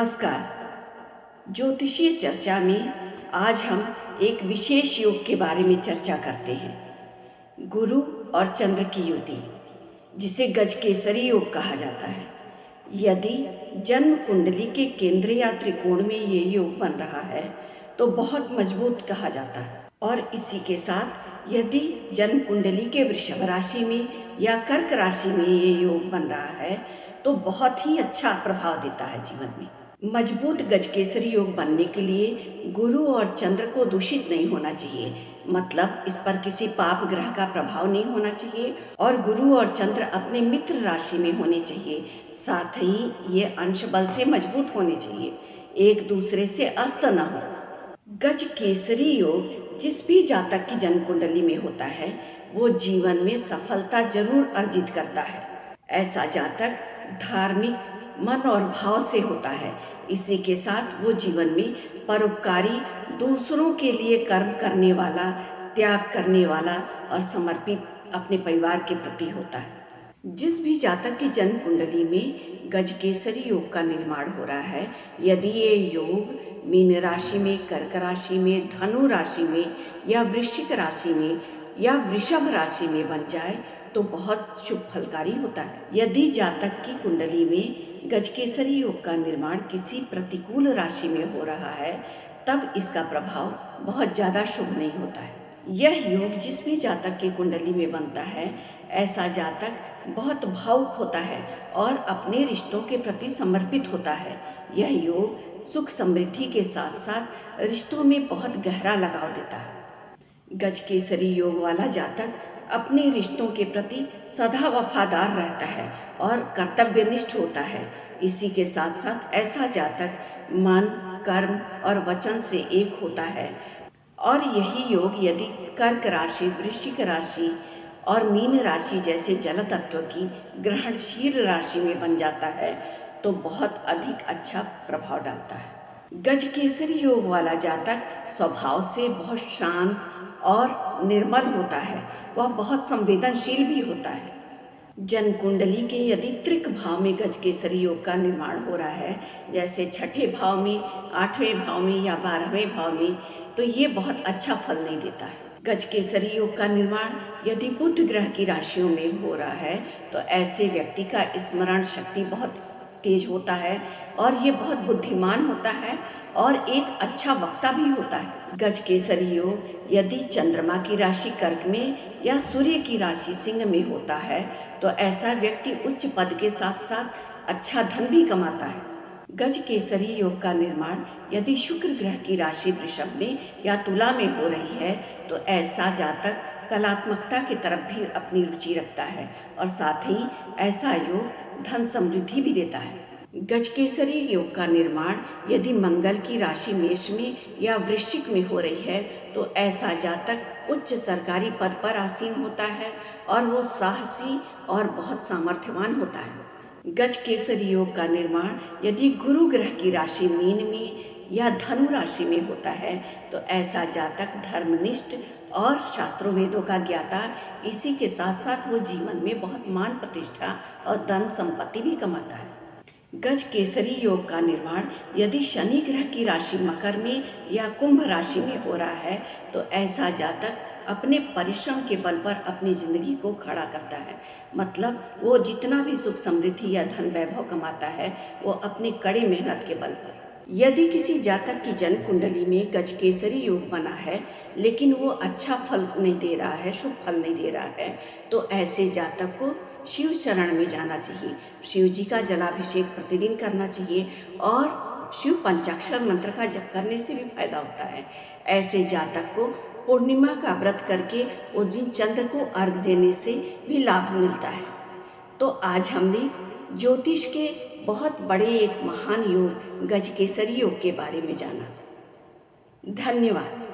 नमस्कार। ज्योतिषीय चर्चा में आज हम एक विशेष योग के बारे में चर्चा करते हैं, गुरु और चंद्र की युति, जिसे गजकेसरी योग कहा जाता है। यदि जन्म कुंडली के केंद्र या त्रिकोण में ये योग बन रहा है तो बहुत मजबूत कहा जाता है। और इसी के साथ यदि जन्म कुंडली के वृषभ राशि में या कर्क राशि में ये योग बन रहा है तो बहुत ही अच्छा प्रभाव देता है जीवन में। मजबूत गजकेसरी योग बनने के लिए गुरु और चंद्र को दूषित नहीं होना चाहिए, मतलब इस पर किसी पाप ग्रह का प्रभाव नहीं होना चाहिए और गुरु और चंद्र अपने मित्र राशि में होने चाहिए। साथ ही ये अंश बल से मजबूत होने चाहिए, एक दूसरे से अस्त न हो। गजकेसरी योग जिस भी जातक की जन्म कुंडली में होता है वो जीवन में सफलता जरूर अर्जित करता है। ऐसा जातक धार्मिक मन और भाव से होता है। इसी के साथ वो जीवन में परोपकारी, दूसरों के लिए कर्म करने वाला, त्याग करने वाला और समर्पित अपने परिवार के प्रति होता है। जिस भी जातक की जन्म कुंडली में गजकेसरी योग का निर्माण हो रहा है, यदि ये योग मीन राशि में, कर्क राशि में, धनु राशि में या वृश्चिक राशि में या वृषभ राशि में बन जाए तो बहुत शुभ फलकारी होता है। यदि जातक की कुंडली में गजकेसरी योग का निर्माण किसी प्रतिकूल राशि में हो रहा है तब इसका प्रभाव बहुत ज़्यादा शुभ नहीं होता है। यह योग जिस भी जातक की कुंडली में बनता है, ऐसा जातक बहुत भावुक होता है और अपने रिश्तों के प्रति समर्पित होता है। यह योग सुख समृद्धि के साथ साथ रिश्तों में बहुत गहरा लगाव देता है। गजकेसरी योग वाला जातक अपने रिश्तों के प्रति सदा वफादार रहता है और कर्तव्यनिष्ठ होता है। इसी के साथ साथ ऐसा जातक मन, कर्म और वचन से एक होता है। और यही योग यदि कर्क राशि, वृश्चिक राशि और मीन राशि जैसे जल तत्व की ग्रहणशील राशि में बन जाता है तो बहुत अधिक अच्छा प्रभाव डालता है। गजकेसरी योग वाला जातक स्वभाव से बहुत शांत और निर्मल होता है, वह बहुत संवेदनशील भी होता है। जन्म कुंडली के यदि त्रिक भाव में गजकेसरी योग का निर्माण हो रहा है, जैसे छठे भाव में, आठवें भाव में या 12वें भाव में, तो ये बहुत अच्छा फल नहीं देता है। गजकेसरी योग का निर्माण यदि बुध ग्रह की राशियों में हो रहा है तो ऐसे व्यक्ति का स्मरण शक्ति बहुत तेज होता है और ये बहुत बुद्धिमान होता है और एक अच्छा वक्ता भी होता है। गजकेसरी योग यदि चंद्रमा की राशि कर्क में या सूर्य की राशि सिंह में होता है तो ऐसा व्यक्ति उच्च पद के साथ साथ अच्छा धन भी कमाता है। गजकेसरी योग का निर्माण यदि शुक्र ग्रह की राशि वृषभ में या तुला में हो रही है तो ऐसा जातक कलात्मकता की तरफ भी अपनी रुचि रखता है और साथ ही ऐसा योग धन समृद्धि भी देता है। गजकेसरी योग का निर्माण यदि मंगल की राशि मेष में या वृश्चिक में हो रही है तो ऐसा जातक उच्च सरकारी पद पर आसीन होता है और वो साहसी और बहुत सामर्थ्यवान होता है। गजकेसरी योग का निर्माण यदि गुरु ग्रह की राशि मीन में या धनु राशि में होता है तो ऐसा जातक धर्मनिष्ठ और शास्त्रों वेदों का ज्ञाता, इसी के साथ साथ वो जीवन में बहुत मान प्रतिष्ठा और धन संपत्ति भी कमाता है। गजकेसरी योग का निर्माण यदि शनि ग्रह की राशि मकर में या कुंभ राशि में हो रहा है तो ऐसा जातक अपने परिश्रम के बल पर अपनी जिंदगी को खड़ा करता है, मतलब वो जितना भी सुख समृद्धि या धन वैभव कमाता है वो अपनी कड़ी मेहनत के बल पर। यदि किसी जातक की जन्म कुंडली में गजकेसरी योग बना है लेकिन वो अच्छा फल नहीं दे रहा है, शुभ फल नहीं दे रहा है, तो ऐसे जातक को शिव शरण में जाना चाहिए। शिव जी का जलाभिषेक प्रतिदिन करना चाहिए और शिव पंचाक्षर मंत्र का जप करने से भी फायदा होता है। ऐसे जातक को पूर्णिमा का व्रत करके उस दिन चंद्र को अर्घ देने से भी लाभ मिलता है। तो आज हमने ज्योतिष के बहुत बड़े एक महान योग गजकेसरी योग के बारे में जाना। धन्यवाद।